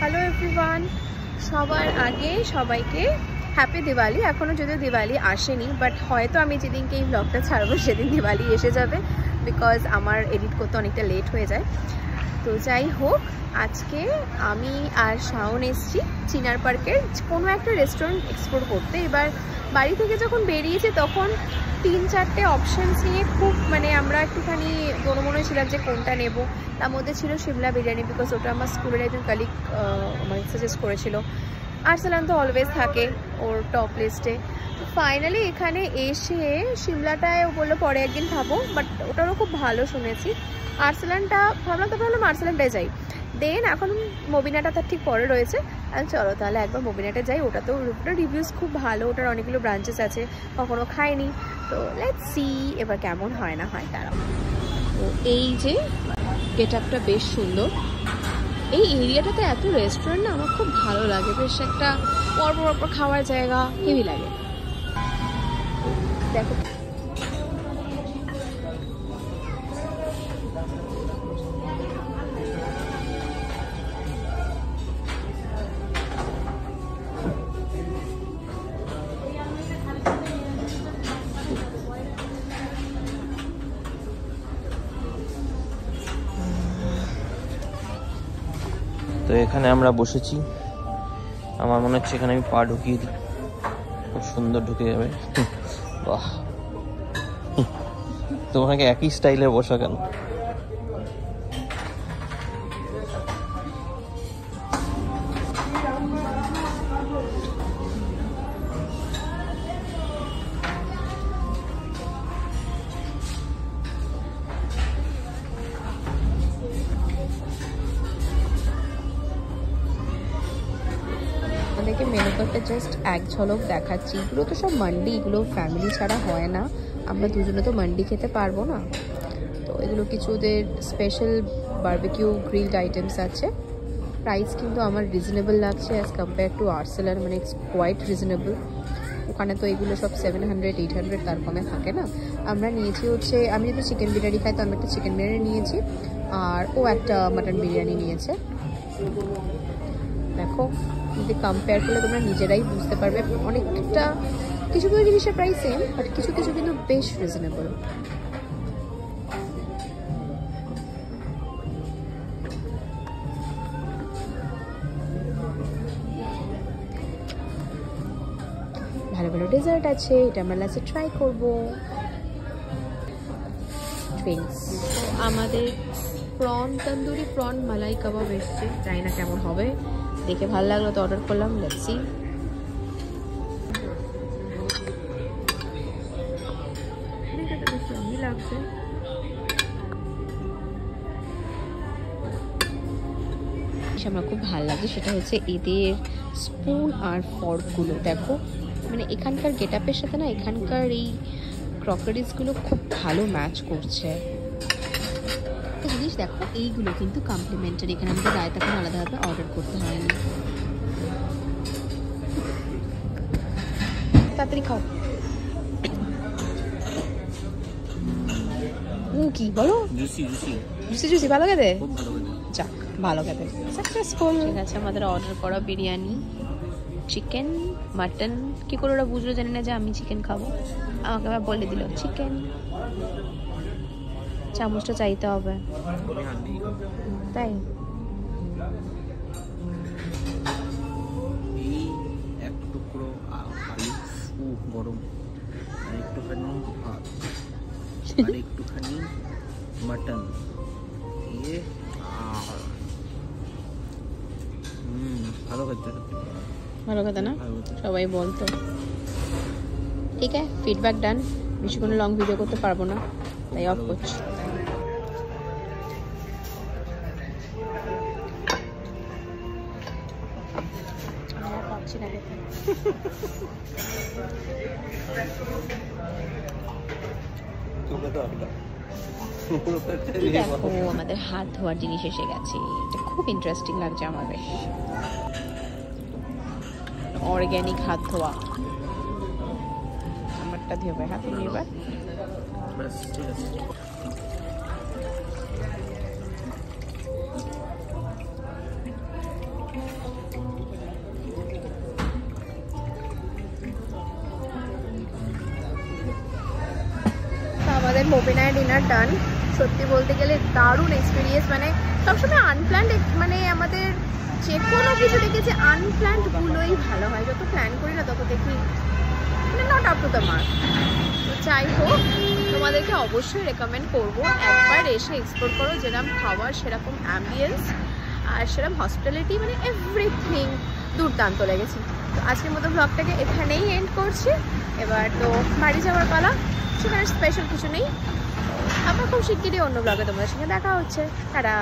Hello everyone, সবার আগে সবাইকে হ্যাপি দিওয়ালি। এখনও যদিও দিওয়ালি আসেনি, বাট হয়তো আমি যেদিনকে এই ব্লগটা ছাড়বো সেদিন দিওয়ালি এসে যাবে, বিকজ আমার এডিট করতে অনেকটা লেট হয়ে যায়। তো যাই হোক, আজকে আমি আর শাওন এসছি চিনার পার্কের কোনো একটা রেস্টুরেন্ট এক্সপ্লোর করতে। এবার বাড়ি থেকে যখন বেরিয়েছি তখন 3-4টে অপশানস নিয়ে খুব আমরা একটুখানি মনে ছিলাম যে কোনটা নেব। তার মধ্যে ছিল সিমলা বিরিয়ানি, বিকজ ওটা আমার স্কুলের একজন কালিগ আমাকে সাজেস্ট করেছিল। আরসালান তো অলওয়েজ থাকে ওর টপ লিস্টে। ফাইনালি এখানে এসে সিমলাটায় ও বললো পরে একদিন খাবো, বাট ওটারও খুব ভালো শুনেছি। আরসালানটা ভাবলাম আরসালানটায় যাই। দেন এখন মবিনাটা তার ঠিক পরে রয়েছে। আর চলো তাহলে একবার মবিনাটা যাই। ওটাতেও ওটার রিভিউস খুব ভালো, ওটার অনেকগুলো ব্রাঞ্চেস আছে, কখনো খাইনি। তো লেটস সি এবার কেমন হয় না হয় তারা। তো এই যে গেট আপটা বেশ সুন্দর। এই এরিয়াটাতে এত রেস্টুরেন্ট না আমার খুব ভালো লাগে, বেশ একটা পরপর খাওয়ার জায়গা হেভি লাগে। দেখো তো এখানে আমরা বসেছি, আমার মনে হচ্ছে এখানে আমি পা ঢুকিয়ে দিই, খুব সুন্দর ঢুকে যাবে। বাহ, তোমাকে একই স্টাইলে বসা কেন? আমাদেরকে মেনু কার্ডটা জাস্ট এক ঝলক দেখাচ্ছি। এগুলো তো সব মান্ডি, এগুলো ফ্যামিলি ছাড়া হয় না। আমরা দুজনে তো মান্ডি খেতে পারবো না। তো এগুলো কিছু ওদের স্পেশাল বারবিকিউ গ্রিলড আইটেমস আছে। প্রাইস কিন্তু আমার রিজনেবল লাগছে as compare to Arsalan, it's quite reasonable. ওখানে তো এগুলো সব 700-800 তার কমে থাকে না। আমরা নিয়েছি হচ্ছে, আমি যদি চিকেন বিরিয়ানি খাই তো আমি একটা চিকেন বিরিয়ানি নিয়েছি, আর ও একটা মাটন বিরিয়ানি নিয়েছে। দেখো যদি কম্পেয়ার করলে তোমরা নিজেরাই বুঝতে পারবে, অনেকটা কিছু কিছু জিনিসের প্রাইস সেম, বাট কিছু কিছু কিন্তু বেশ রিজনেবল। ভালো ভালো ডেজার্ট আছে, এটা আমরা লাস্টে ট্রাই করবো। ড্রিঙ্কস আমাদের প্রন তন্দুরি প্রন মালাই কাবাব এসছে, জানি না কেমন হবে, দেখে ভালো লাগলো তো অর্ডার করলাম। Let's see. লাগছে আমার খুব ভালো লাগছে, সেটা হচ্ছে এদের স্পুন আর ফর্কগুলো। দেখো এখানকার গেট আপের সাথে না এখানকার এই ক্রকারিজগুলো খুব ভালো ম্যাচ করছে। জিনিস দেখো, এইগুলো কিন্তু কমপ্লিমেন্টারি, এখানে আমাদের রায়তা কোনো আলাদাভাবে অর্ডার করতে হয়নি। তাড়াতাড়ি খাও। কি বলো? জুসি ভালো খেতে? যাক, ভালো খেতে, সাকসেসফুল। ঠিক আছে, আমাদের অর্ডার করা বিরিয়ানি, চিকেন, মাটন। কি করে ওরা বুঝলো জানি না যে আমি চিকেন খাবো, আমাকে আবার বলে দিল চিকেন। চামচটা চাইতে হবে, তাই এক টুকরো আলু গরম, আর একটুখানি ভাত, আর একটুখানি মাটন, ভালো কথা না? সবাই বলতো। ঠিক আছে, ফিডব্যাক ডান। বেশি কোনো লং ভিডিও করতে পারবো না, তাই অফ করছি। পাচ্ছি না দেখো, আমাদের হাত ধোয়ার জিনিস এসে গেছে। এটা খুব ইন্টারেস্টিং লাগছে আমার, বেশ অর্গ্যানিক হাত ধোয়া। আমারটা দিয়ে ভাই হাতে নিয়ে এবার আমাদের মোবিনায় ডিনার ডান। সত্যি বলতে গেলে দারুণ এক্সপিরিয়েন্স, মানে সবসময় আনপ্ল্যান্ড, মানে আমাদের যে কোনো কিছু দেখেছি আনপ্ল্যান্ডগুলোই ভালো হয়, যত প্ল্যান করি না তত দেখি মানে not up to the mark. তো যাই হোক, তোমাদেরকে অবশ্যই রেকমেন্ড করবো একবার এসে এক্সপ্লোর করো, যেরকম খাবার সেরকম অ্যাম্বিয়েন্স আর সেরকম হসপিটালিটি, মানে এভরিথিং দুর্দান্ত লেগেছে। তো আজকের মতো ব্লগটাকে এখানেই এন্ড করছি। এবার তো বাড়ি যাওয়ার পালা, সেখানে স্পেশাল কিছু নেই। আবার খুব শিগগিরই অন্য ব্লগে তোমাদের সঙ্গে দেখা হচ্ছে। তারা